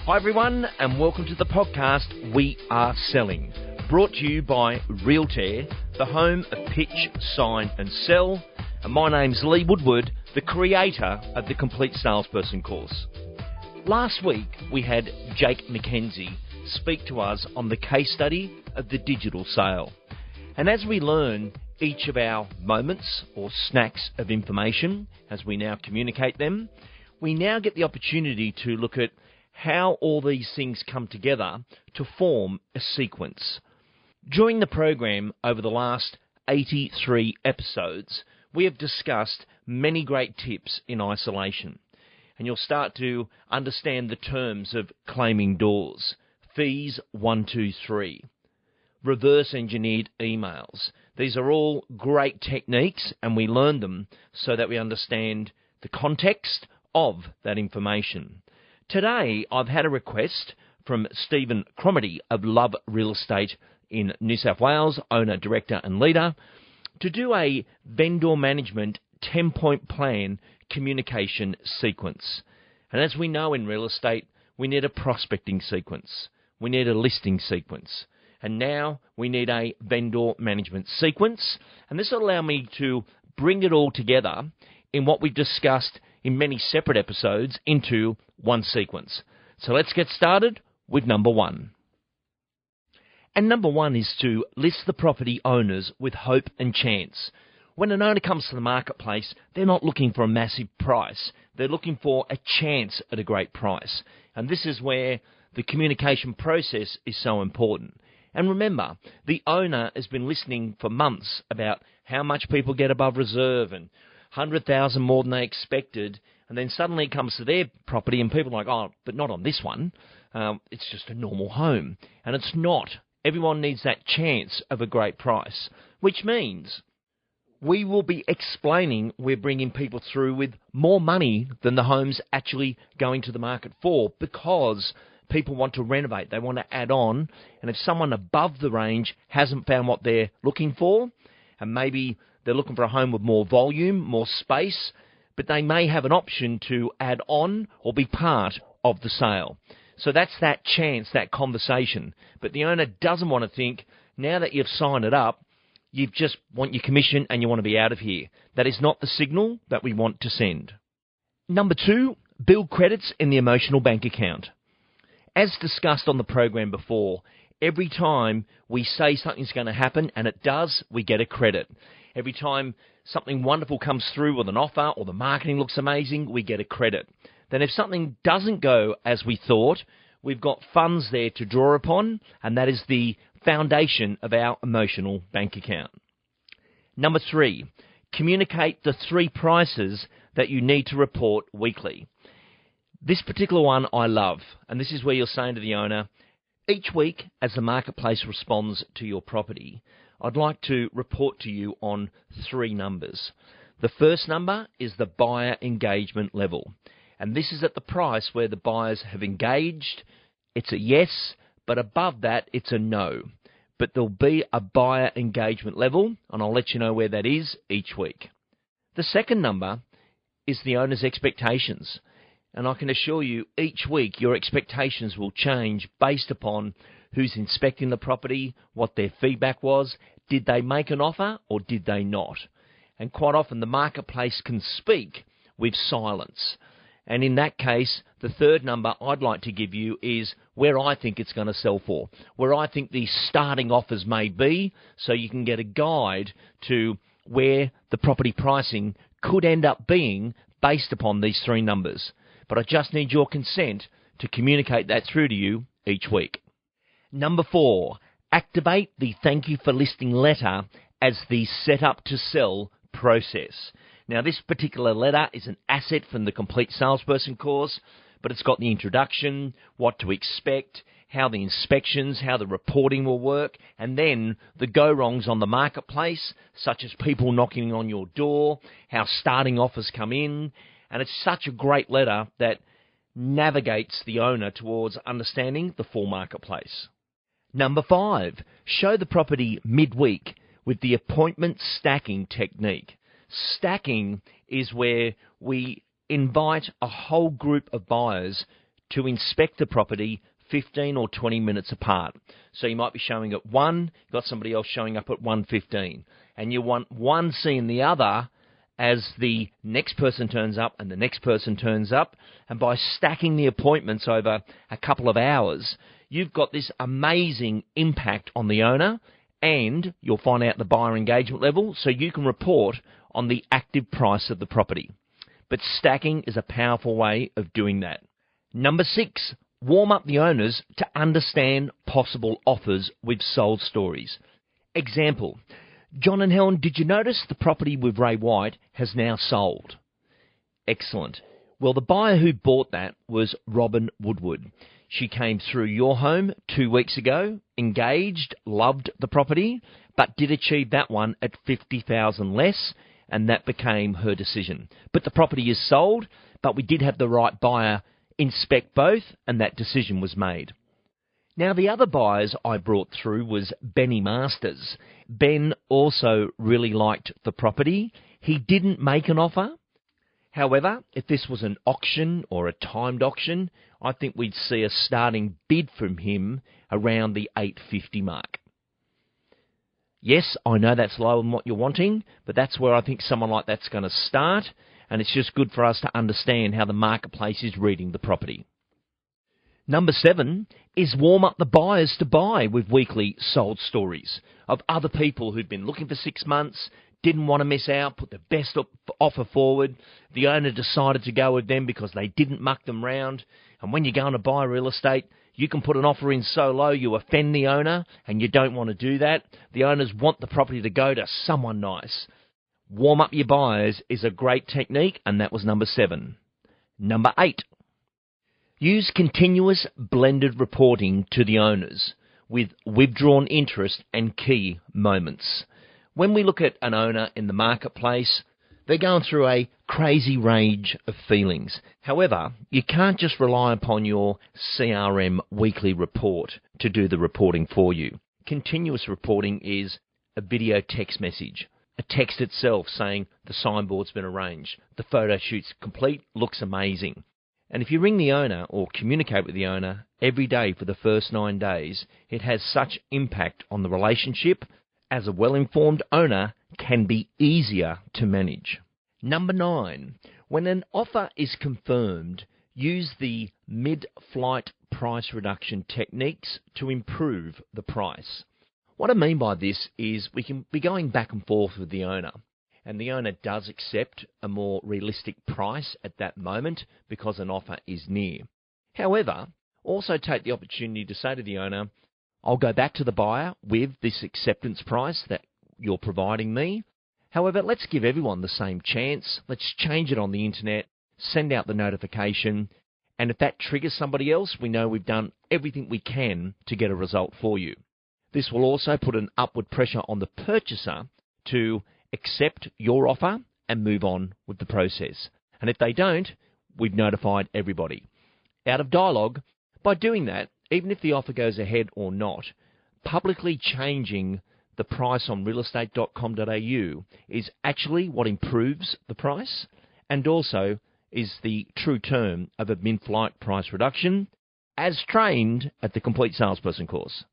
Hi everyone, and welcome to the podcast We Are Selling, brought to you by Realtor, the home of pitch, sign and sell. And my name's Lee Woodward, the creator of the Complete Salesperson course. Last week we had Jake McKenzie speak to us on the case study of the digital sale. And as we learn each of our moments or snacks of information, as we now communicate them, we now get the opportunity to look at how all these things come together to form a sequence. During the program over the last 83 episodes, we have discussed many great tips in isolation. And you'll start to understand the terms of claiming doors, fees 1, 2, 3, reverse engineered emails. These are all great techniques, and we learn them so that we understand the context of that information. Today, I've had a request from Stephen Cromarty of Love Real Estate in New South Wales, owner, director and leader, to do a vendor management 10-point plan communication sequence. And as we know in real estate, we need a prospecting sequence. We need a listing sequence. And now we need a vendor management sequence. And this will allow me to bring it all together in what we've discussed in many separate episodes into one sequence. So let's get started with number one. And number one is to list the property owners with hope and chance. When an owner comes to the marketplace, they're not looking for a massive price. They're looking for a chance at a great price. And this is where the communication process is so important. And remember, the owner has been listening for months about how much people get above reserve and 100,000 more than they expected, and then suddenly it comes to their property and people are like, oh, but not on this one. It's just a normal home. And it's not. Everyone needs that chance of a great price, which means we will be explaining we're bringing people through with more money than the home's actually going to the market for, because people want to renovate. They want to add on. And if someone above the range hasn't found what they're looking for, and maybe they're looking for a home with more volume, more space, but they may have an option to add on or be part of the sale. So that's that chance, that conversation. But the owner doesn't want to think, now that you've signed it up, you just want your commission and you want to be out of here. That is not the signal that we want to send. Number two, build credits in the emotional bank account. As discussed on the program before, every time we say something's going to happen, and it does, we get a credit. Every time something wonderful comes through with an offer or the marketing looks amazing, we get a credit. Then if something doesn't go as we thought, we've got funds there to draw upon, and that is the foundation of our emotional bank account. Number three, communicate the 3 prices that you need to report weekly. This particular one I love, and this is where you're saying to the owner, each week as the marketplace responds to your property, I'd like to report to you on 3 numbers. The first number is the buyer engagement level. And this is at the price where the buyers have engaged. It's a yes, but above that, it's a no. But there'll be a buyer engagement level, and I'll let you know where that is each week. The second number is the owner's expectations. And I can assure you, each week your expectations will change based upon who's inspecting the property, what their feedback was, did they make an offer or did they not? And quite often the marketplace can speak with silence. And in that case, the third number I'd like to give you is where I think it's going to sell for, where I think the starting offers may be, so you can get a guide to where the property pricing could end up being based upon these 3 numbers. But I just need your consent to communicate that through to you each week. Number 4, activate the thank you for listing letter as the setup to sell process. Now, this particular letter is an asset from the Complete Salesperson course, but it's got the introduction, what to expect, how the inspections, how the reporting will work, and then the go-wrongs on the marketplace, such as people knocking on your door, how starting offers come in. And it's such a great letter that navigates the owner towards understanding the full marketplace. Number 5, show the property midweek with the appointment stacking technique. Stacking is where we invite a whole group of buyers to inspect the property 15 or 20 minutes apart. So you might be showing at 1, you've got somebody else showing up at 1:15, and you want one seeing the other as the next person turns up and the next person turns up, and by stacking the appointments over a couple of hours, you've got this amazing impact on the owner, and you'll find out the buyer engagement level so you can report on the active price of the property. But stacking is a powerful way of doing that. Number 6, warm up the owners to understand possible offers with sold stories. Example, John and Helen, did you notice the property with Ray White has now sold? Excellent. Well, the buyer who bought that was Robin Woodward. She came through your home 2 weeks ago, engaged, loved the property, but did achieve that one at $50,000 less, and that became her decision. But the property is sold, but we did have the right buyer inspect both, and that decision was made. Now, the other buyers I brought through was Benny Masters. Ben also really liked the property. He didn't make an offer. However, if this was an auction or a timed auction, I think we'd see a starting bid from him around the $850 mark. Yes, I know that's lower than what you're wanting, but that's where I think someone like that's going to start, and it's just good for us to understand how the marketplace is reading the property. Number 7 is warm up the buyers to buy with weekly sold stories of other people who'd been looking for 6 months, didn't want to miss out, put the best offer forward. The owner decided to go with them because they didn't muck them round. And when you're going to buy real estate, you can put an offer in so low you offend the owner, and you don't want to do that. The owners want the property to go to someone nice. Warm up your buyers is a great technique, and that was number 7. Number 8. Use continuous blended reporting to the owners with withdrawn interest and key moments. When we look at an owner in the marketplace, they're going through a crazy range of feelings. However, you can't just rely upon your CRM weekly report to do the reporting for you. Continuous reporting is a video text message, a text itself saying the signboard's been arranged, the photo shoot's complete, looks amazing. And if you ring the owner or communicate with the owner every day for the first 9 days, it has such impact on the relationship, as a well-informed owner can be easier to manage. Number 9, when an offer is confirmed, use the mid-flight price reduction techniques to improve the price. What I mean by this is we can be going back and forth with the owner, and the owner does accept a more realistic price at that moment because an offer is near. However, also take the opportunity to say to the owner, I'll go back to the buyer with this acceptance price that you're providing me. However, let's give everyone the same chance. Let's change it on the internet, send out the notification, and if that triggers somebody else, we know we've done everything we can to get a result for you. This will also put an upward pressure on the purchaser to accept your offer and move on with the process. And if they don't, we've notified everybody. Out of dialogue, by doing that, even if the offer goes ahead or not, publicly changing the price on realestate.com.au is actually what improves the price, and also is the true term of a mid-flight price reduction, as trained at the Complete Salesperson course.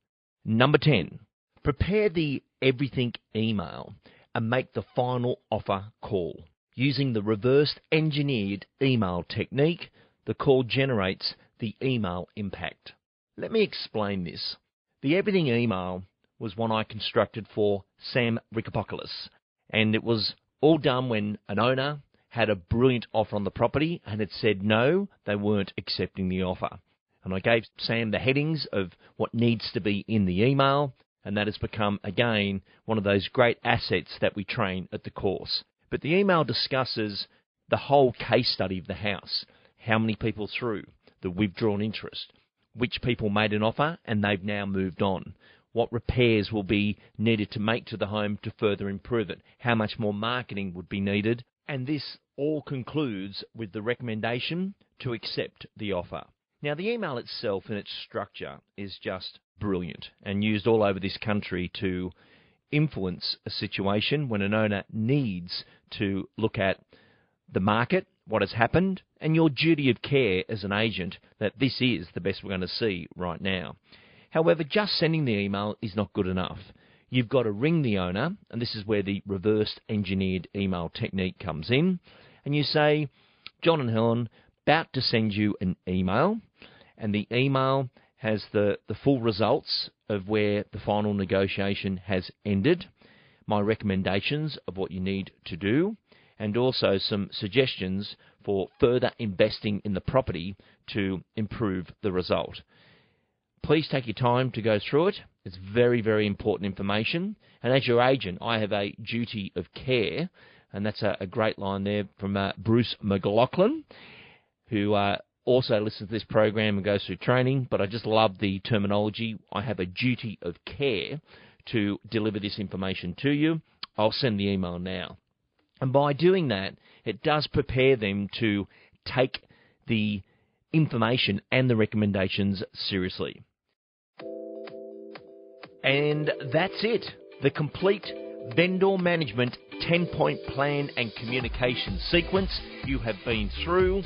Number 10, prepare the everything email and make the final offer call. Using the reverse engineered email technique, the call generates the email impact. Let me explain this. The everything email was one I constructed for Sam Rikopoulos, and it was all done when an owner had a brilliant offer on the property and had said no, they weren't accepting the offer. And I gave Sam the headings of what needs to be in the email, and that has become, again, one of those great assets that we train at the course. But the email discusses the whole case study of the house, how many people through, the withdrawn interest, which people made an offer and they've now moved on, what repairs will be needed to make to the home to further improve it, how much more marketing would be needed, and this all concludes with the recommendation to accept the offer. Now, the email itself and its structure is just brilliant and used all over this country to influence a situation when an owner needs to look at the market, what has happened and your duty of care as an agent that this is the best we're going to see right now. However, just sending the email is not good enough. You've got to ring the owner, and this is where the reverse engineered email technique comes in, and you say, John and Helen, about to send you an email, and the email has the full results of where the final negotiation has ended, my recommendations of what you need to do, and also some suggestions for further investing in the property to improve the result. Please take your time to go through it. It's very, very important information. And as your agent, I have a duty of care, and that's a great line there from Bruce McLaughlin, who also listens to this program and goes through training, but I just love the terminology. I have a duty of care to deliver this information to you. I'll send the email now. And by doing that, it does prepare them to take the information and the recommendations seriously. And that's it. The complete vendor management 10-point plan and communication sequence you have been through.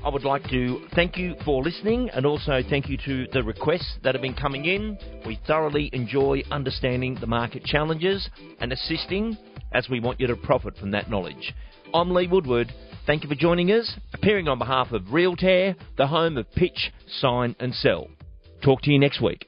I would like to thank you for listening, and also thank you to the requests that have been coming in. We thoroughly enjoy understanding the market challenges and assisting, as we want you to profit from that knowledge. I'm Lee Woodward. Thank you for joining us, appearing on behalf of Realtair, the home of pitch, sign and sell. Talk to you next week.